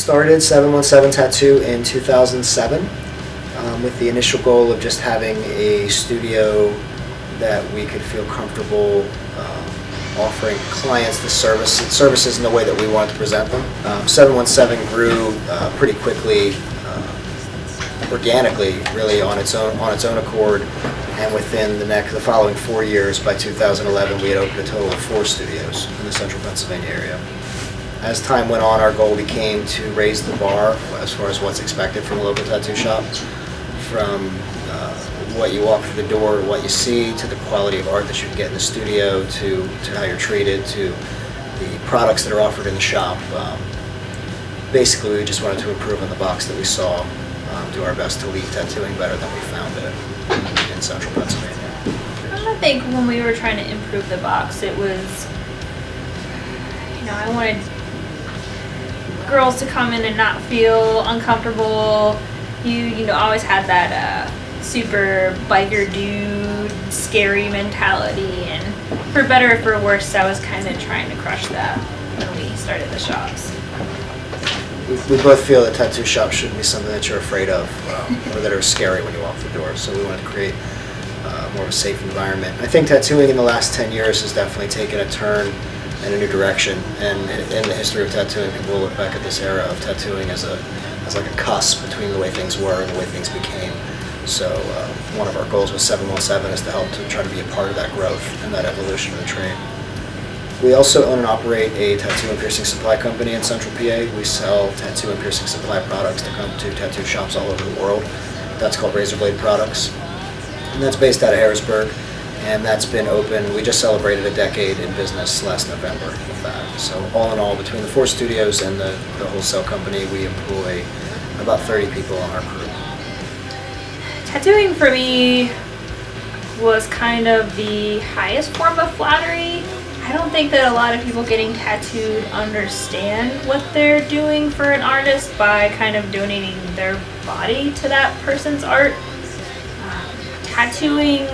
started 717 Tattoo in 2007 with the initial goal of just having a studio that we could feel comfortable offering clients the services in the way that we wanted to present them. 717 grew pretty quickly, organically, really on its own accord, and within the following 4 years, by 2011, we had opened a total of 4 studios in the central Pennsylvania area. As time went on, our goal became to raise the bar as far as what's expected from a local tattoo shop, from what you walk through the door, what you see, to the quality of art that you can get in the studio, to how you're treated, to the products that are offered in the shop. Basically, we just wanted to improve on the box that we saw, do our best to leave tattooing better than we found it in central Pennsylvania. I think when we were trying to improve the box, it was, I wanted girls to come in and not feel uncomfortable. You always had that super biker dude, scary mentality, and for better or for worse, I was kind of trying to crush that when we started the shops. We both feel that tattoo shops shouldn't be something that you're afraid of or that are scary when you walk the door, so we wanted to create more of a safe environment. I think tattooing in the last 10 years has definitely taken a turn in a new direction, and in the history of tattooing, people will look back at this era of tattooing as like a cusp between the way things were and the way things became. So one of our goals with 717 is to help to try to be a part of that growth and that evolution of the trade. We also own and operate a tattoo and piercing supply company in Central PA. We sell tattoo and piercing supply products that come to tattoo shops all over the world. That's called Razor Blade Products, and that's based out of Harrisburg, and that's been open. We just celebrated a decade in business last November with that. So all in all, between the 4 studios and the wholesale company, we employ about 30 people on our crew. Tattooing for me was kind of the highest form of flattery. I don't think that a lot of people getting tattooed understand what they're doing for an artist by kind of donating their body to that person's art. Tattooing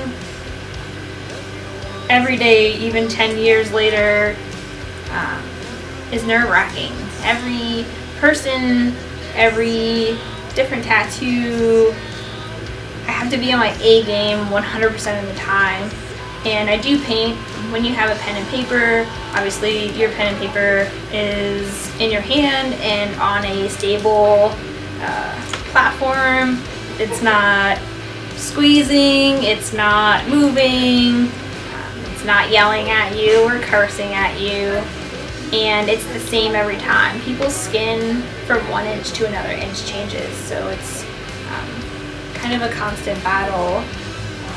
every day, even 10 years later, is nerve-wracking. Every person, every different tattoo, I have to be on my A game 100% of the time. And I do paint. When you have a pen and paper, obviously your pen and paper is in your hand and on a stable platform. It's not squeezing, it's not moving, it's not yelling at you or cursing at you, and it's the same every time. People's skin from 1 inch to another inch changes, so it's kind of a constant battle,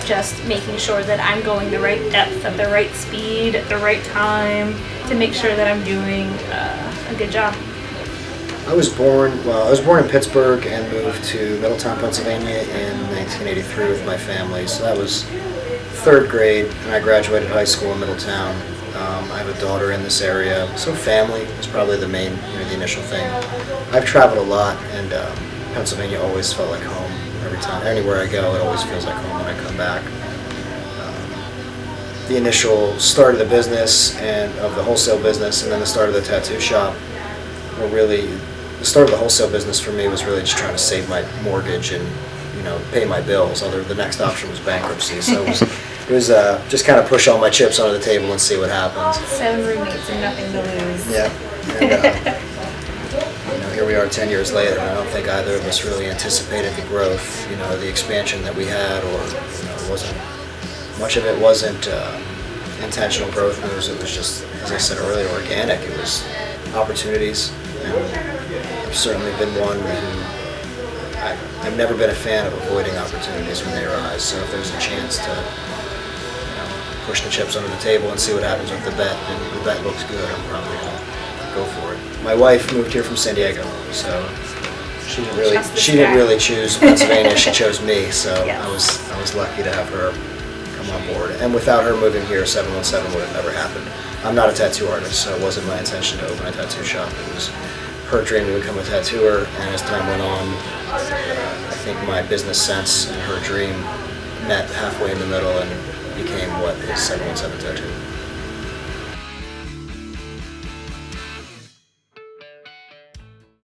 just making sure that I'm going the right depth at the right speed at the right time to make sure that I'm doing a good job. I was born in Pittsburgh and moved to Middletown, Pennsylvania in 1983 with my family. So that was 3rd grade, and I graduated high school in Middletown. I have a daughter in this area, so family is probably the main, the initial thing. I've traveled a lot, and Pennsylvania always felt like home every time. Anywhere I go, it always feels like home when I come back. The initial start of the business and of the wholesale business, and then the start of the tattoo shop were really, the start of the wholesale business for me was really just trying to save my mortgage and pay my bills. The next option was bankruptcy, so it was just kind of push all my chips onto the table and see what happens. 7 roommates and nothing to lose. Yeah. And, here we are 10 years later, and I don't think either of us really anticipated the growth, the expansion that we had, or much of it wasn't intentional growth moves. It was just, as I said earlier, organic. It was opportunities, and I've certainly been one who I've never been a fan of avoiding opportunities when they arise. So if there's a chance to push the chips under the table and see what happens with the bet, and the bet looks good, I'm probably going to go for it. My wife moved here from San Diego, so she didn't really choose Pennsylvania. She chose me, so yes. I was lucky to have her come on board. And without her moving here, 717 would have never happened. I'm not a tattoo artist, so it wasn't my intention to open a tattoo shop. It was her dream to become a tattooer, and as time went on, I think my business sense and her dream met halfway in the middle and became what is 717 Tattoo.